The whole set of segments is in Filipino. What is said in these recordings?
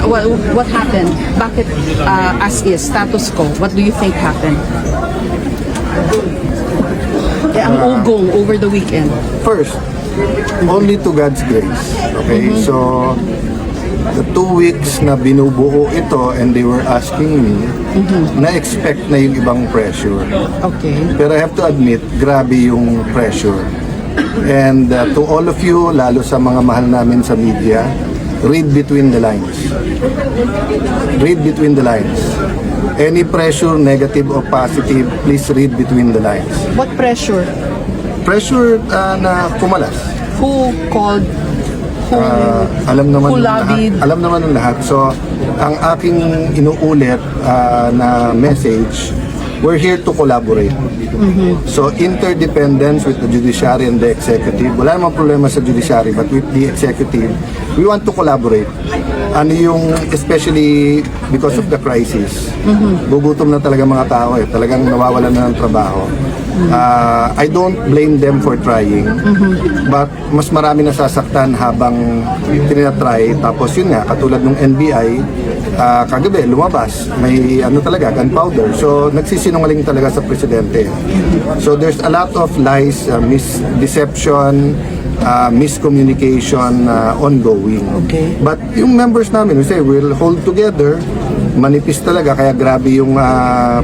what happened? Bakit as is, status quo? What do you think happened? Ang ugong over the weekend. First, only to God's grace. Okay, so the 2 weeks na binubuo ito and they were asking me, na-expect na yung ibang pressure. Okay. Pero I have to admit, grabe yung pressure. And to all of you, lalo sa mga mahal namin sa media, read between the lines. Read between the lines. Any pressure, negative or positive, please read between the lines. What pressure? Pressure na kumalas. Who called? Who, Alam naman who ng lahat. lobbied? Alam naman ng lahat. So, ang aking inuulit na message, we're here to collaborate. So, interdependence with the judiciary and the executive. Wala namang problema sa judiciary, but with the executive, we want to collaborate. Ano yung, especially because of the crisis, gugutom na talaga mga tao eh. Talagang nawawalan na ng trabaho. I don't blame them for trying, but mas marami nasasaktan habang tinatry. Tapos yun nga, katulad ng NBI, kagabi lumabas, may ano talaga, gunpowder. So nagsisinungaling talaga sa presidente. So there's a lot of lies, deception, miscommunication ongoing. Okay. But yung members namin, we say we'll hold together. Manipis talaga, kaya grabe yung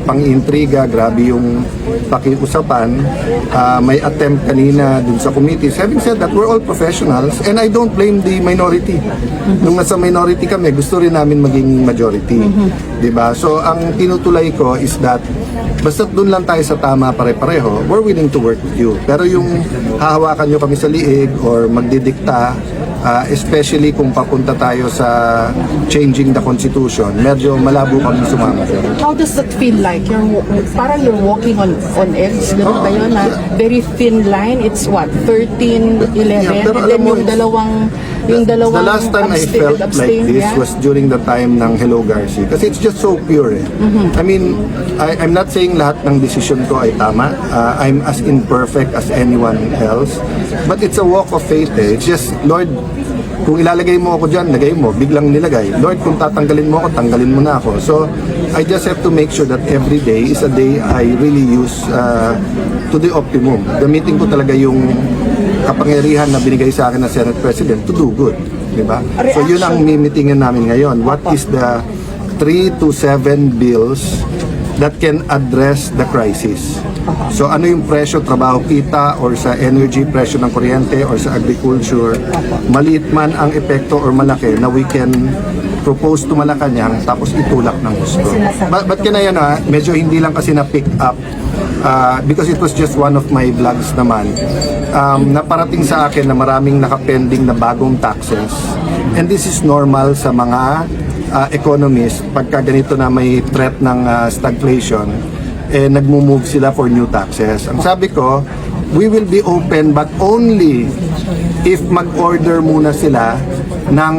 pang-intriga, grabe yung pakiusapan. May attempt kanina dun sa committees. Having said that, we're all professionals and I don't blame the minority. Nung nasa minority kami, gusto rin namin maging majority. Diba? So ang tinutulay ko is that basta dun lang tayo sa tama pare-pareho, we're willing to work with you. Pero yung hahawakan nyo kami sa liig or magdidikta, especially kung papunta tayo sa changing the constitution, medyo malabo kami sumama. How does that feel like? Parang you're walking on eggs, gano'n ba yun? Very thin line, it's what, 13, 11, pero and alam then mo, yung dalawang the last time I felt like this was during the time ng Hello Garci. Kasi it's just so pure eh. I mean, I'm not saying lahat ng decision ko ay tama. I'm as imperfect as anyone else. But it's a walk of faith eh. It's just, Lord, kung ilalagay mo ako dyan, lagay mo, biglang nilagay. Lord, kung tatanggalin mo ako, tanggalin mo na ako. So, I just have to make sure that every day is a day I really use to the optimum. Gamitin ko talaga yung kapangyarihan na binigay sa akin ng Senate President to do good. Diba? So, yun ang mimitingin namin ngayon. What is the 3 to 7 bills that can address the crisis? So ano yung presyo, trabaho kita, or sa energy, presyo ng kuryente, or sa agriculture, maliit man ang epekto or malaki na we can propose to Malacanang tapos itulak ng gusto. But kaya yan medyo hindi lang kasi na-pick up because it was just one of my vlogs naman. Naparating sa akin na maraming nakapending na bagong taxes, and this is normal sa mga economists pagka ganito na may threat ng stagflation, nagmo-move sila for new taxes. Ang sabi ko, we will be open but only if mag-order muna sila ng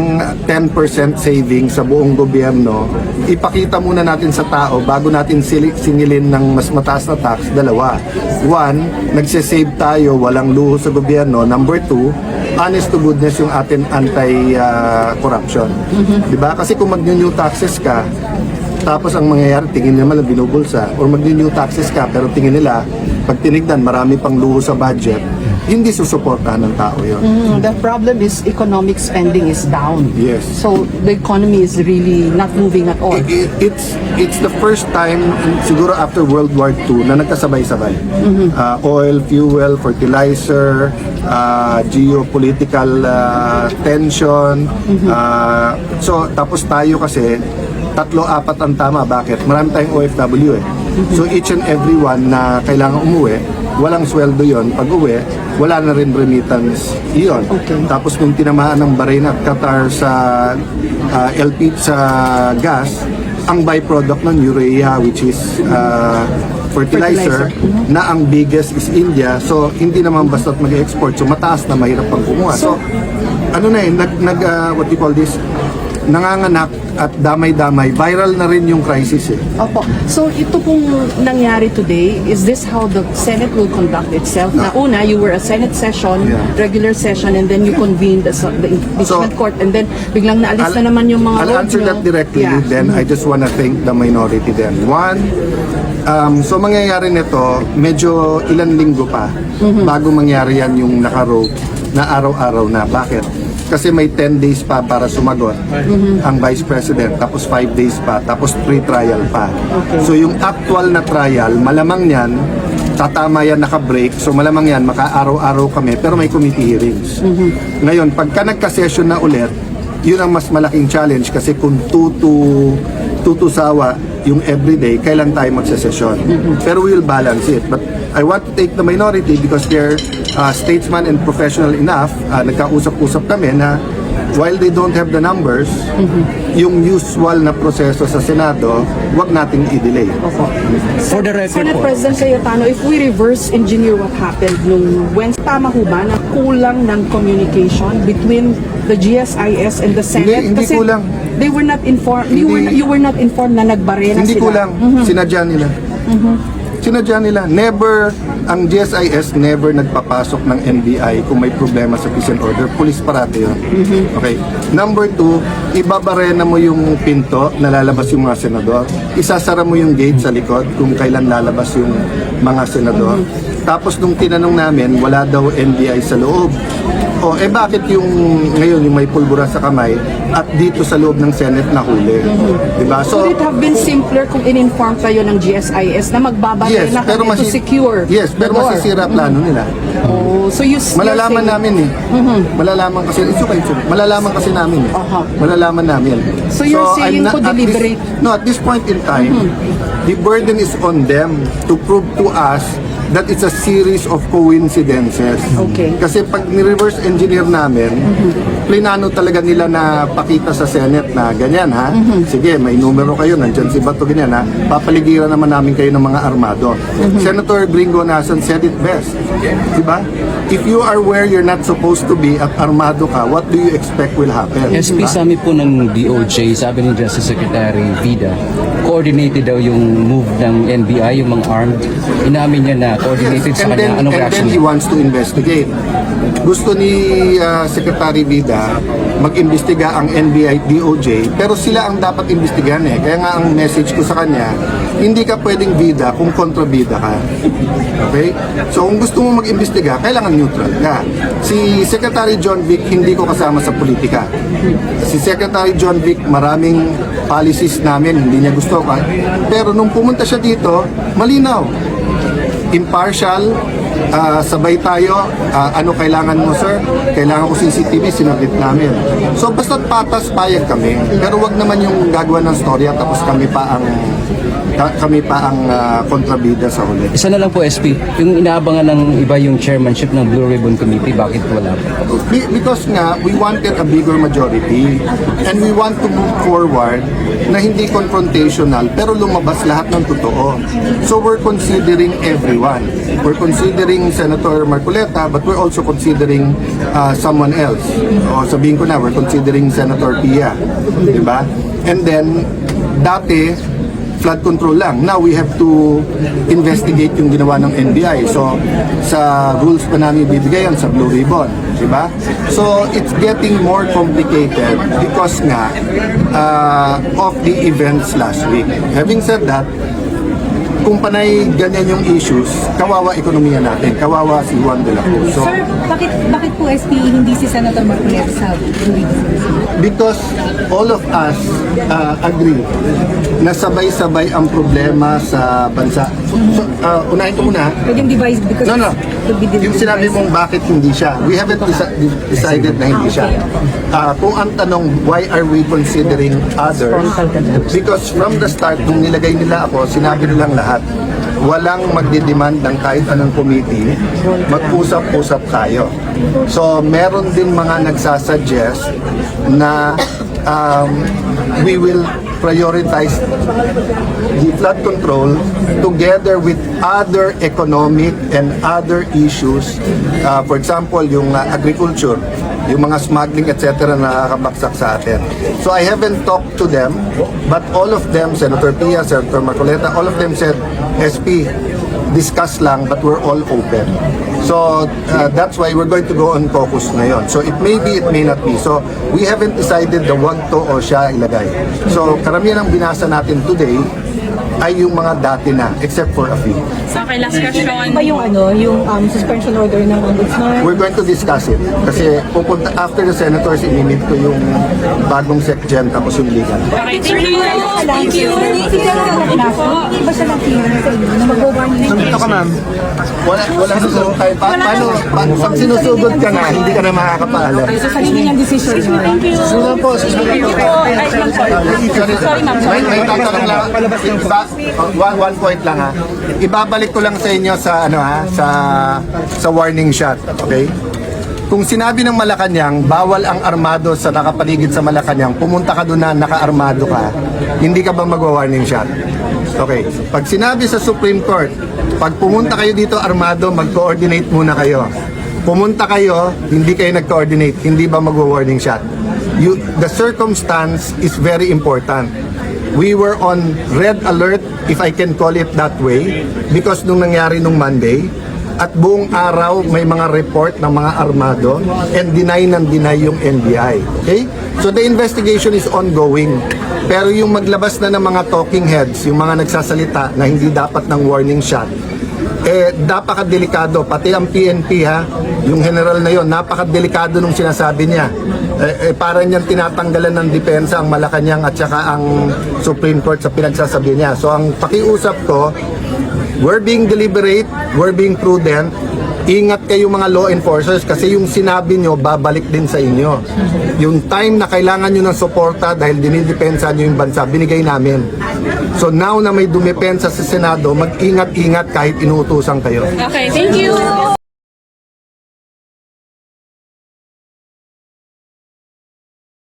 10% saving sa buong gobyerno. Ipakita muna natin sa tao bago natin singilin ng mas mataas na tax. Dalawa. One, nagsisave tayo, walang luho sa gobyerno. Number two, honest to goodness yung atin anti-corruption. Diba? Kasi kung mag-new taxes ka, tapos ang mangyayari, tingin naman na binubulsa, or mag-new taxes ka, pero tingin nila, pag tinignan, marami pang luho sa budget, hindi susuportahan ng tao yun. The problem is economic spending is down. Yes. So the economy is really not moving at all. It's the first time, siguro after World War II, na nagkasabay-sabay. Oil, fuel, fertilizer, geopolitical tension. So, tapos tayo kasi, 3-4 ang tama. Bakit? Marami tayong OFW eh. So each and every one na kailangan umuwi, walang sweldo yon. Pag uwi, wala na rin remittance iyon. Okay. Tapos nung tinamaan ng Bahrain at Qatar sa LP sa gas, ang byproduct ng urea, which is fertilizer, na ang biggest is India. So hindi naman basta't mag-export. So mataas na, mahirap pang kumuha. So ano na what do you call this? nanganganak at damay-damay. Viral na rin yung crisis eh. Opo. So ito pong nangyari today, is this how the Senate will conduct itself? Na una, you were a Senate session, Yeah. regular session, and then you convened the impeachment court, and then biglang naalis na naman yung mga I'll vote answer nyo. that directly, Yeah. then I just wanna thank the minority then. One, so mangyayari nito, medyo ilang linggo pa bago mangyari yan yung naka-rope na araw-araw na. Bakit? Kasi may 10 days pa para sumagot ang Vice President, tapos 5 days pa, tapos pre-trial pa. So yung actual na trial, malamang yan, tatama yan naka-break, so malamang yan, maka-araw-araw kami, pero may committee hearings. Ngayon, pagka nagka-session na ulit, yun ang mas malaking challenge kasi kung tutusawa yung everyday, kailan tayo magsasesyon. Pero we will balance it. But I want to take the minority because they're statesman and professional enough. Nagkausap-usap kami na while they don't have the numbers, yung usual na proseso sa Senado, wag nating i-delay. For the record Senate po, President Cayetano, if we reverse engineer what happened nung Wednesday, tama ho ba na kulang ng communication between the GSIS and the Senate? Hindi Kasi kulang. they were not informed, Hindi. you were not informed na nagbarena Hindi sila. kulang. Sinadya nila. Sinadya nila. Never, ang GSIS never nagpapasok ng NBI kung may problema sa peace and order. Police parati yun. Okay. Number 2, ibabarena mo yung pinto na lalabas yung mga senador. Isasara mo yung gate sa likod kung kailan lalabas yung mga senador. Tapos nung tinanong namin, wala daw NBI sa loob. O, bakit yung ngayon yung may pulbura sa kamay at dito sa loob ng Senate nahuli? Diba? Would it have been simpler kung in-inform kayo ng GSIS na magbabarena kami to secure Yes, pero the door? masisira plano nila. Oh, so you're Malalaman saying- namin eh. Malalaman kasi, it's okay. Malalaman kasi namin eh. Aha. Malalaman namin. So you're saying po at deliberate? At this point in time, the burden is on them to prove to us that it's a series of coincidences. Okay. Kasi pag ni-reverse engineer namin, plinano talaga nila na pakita sa Senate na ganyan ha. Sige, may numero kayo, nandyan si Bato, ganyan ha. Papaligiran naman namin kayo ng mga armado. Senator Gringo Nason said it best. Diba? If you are where you're not supposed to be at armado ka, what do you expect will happen? SP Diba? Sami po ng DOJ, sabi ni Justice Secretary Vida, coordinated daw yung move ng NBI, yung mga armed. Inamin niya na coordinated sa kanya. Anong and reaction then he niya? wants to investigate. Gusto ni Secretary Vida mag-imbestiga ang NBI DOJ, pero sila ang dapat imbestigahan eh. Kaya nga ang message ko sa kanya, hindi ka pwedeng bida kung kontrabida ka. Okay? So kung gusto mo mag-imbestiga, kailangan neutral ka. Si Secretary John Vic, hindi ko kasama sa politika. Si Secretary John Vic, maraming policies namin, hindi niya gusto ka. Pero nung pumunta siya dito, malinaw. Impartial, sabay tayo, ano kailangan mo sir? Kailangan ko CCTV, sinabit namin. So basta't patas, payag kami. Pero wag naman yung gagawa ng storya tapos kami pa ang kontrabida sa huli. Isa na lang po, SP, yung inaabangan ng iba yung chairmanship ng Blue Ribbon Committee, bakit wala pa? Because nga, we wanted a bigger majority and we want to move forward na hindi confrontational pero lumabas lahat ng totoo. So we're considering everyone. We're considering Senator Marcoleta but we're also considering someone else. O sabihin ko na, we're considering Senator Pia. Diba? And then, dati, flood control lang. Now we have to investigate yung ginawa ng NBI. So sa rules pa namin bibigay yan sa Blue Ribbon, di ba? So it's getting more complicated because nga of the events last week. Having said that, kung panay ganyan yung issues, kawawa ekonomiya natin, kawawa si Juan de la Cruz. So, Sir, bakit po SP hindi si Senator Marcoleta sa because all of us agree na sabay-sabay ang problema sa bansa. So, unahin ko muna. pwedeng device because No. it could be Yung sinabi mong bakit hindi siya, we haven't decided na hindi siya. Kung ang tanong, why are we considering others? Because from the start, nung nilagay nila ako, sinabi nilang lahat, walang magdidemand ng kahit anong committee, mag-usap-usap tayo. So, meron din mga nagsasuggest na we will prioritize the flood control together with other economic and other issues. For example, yung agriculture, yung mga smuggling, etc. na nakakabaksak sa atin. So I haven't talked to them, but all of them, Senator Pia, Senator Marcoleta, all of them said, SP, discuss lang, but we're all open. So that's why we're going to go on caucus ngayon. So it may be, it may not be. So we haven't decided the wag to o siya ilagay. So karamihan ng binasa natin today ay yung mga dati na, except for a few. So, okay, last question. Ba yung yung suspension order ng ombudsman? We're going to discuss it. Kasi pupunta, after the senators, inimit ko yung bagong SecGen tapos yung legal. Okay, thank you. Thank you. Hindi ba siya nakikita sa inyo na mag-warning? Wala susunod tayo. Paano? Pag sinusugod ka na, hindi ka na makakapaalam. So, sa niyang decision. Thank you. Sunod po. Sorry, ma'am. May tatanong lang. One point lang ha. Ibabalik ko lang sa inyo sa sa warning shot, okay? Kung sinabi ng Malacanang, bawal ang armado sa nakapaligid sa Malacanang, pumunta ka doon na naka-armado ka, hindi ka ba magwa-warning shot? Okay. Pag sinabi sa Supreme Court, pag pumunta kayo dito armado, mag-coordinate muna kayo. Pumunta kayo, hindi kayo nag-coordinate, hindi ba magwa-warning shot? The circumstance is very important. We were on red alert, if I can call it that way, because nung nangyari nung Monday, at buong araw may mga report ng mga armado and deny yung NBI. Okay? So the investigation is ongoing. Pero yung maglabas na ng mga talking heads, yung mga nagsasalita na hindi dapat ng warning shot, napakadelikado. Pati ang PNP ha, yung general na yon, napakadelikado nung sinasabi niya. Para niyang tinatanggalan ng depensa ang Malacanang at saka ang Supreme Court sa pinagsasabi niya. So ang pakiusap ko, we're being deliberate, we're being prudent. Ingat kayo mga law enforcers kasi yung sinabi nyo, babalik din sa inyo. Yung time na kailangan nyo ng suporta dahil dinidepensa nyo yung bansa, binigay namin. So now na may dumepensa sa Senado, mag-ingat-ingat kahit inuutusan kayo. Okay, thank you.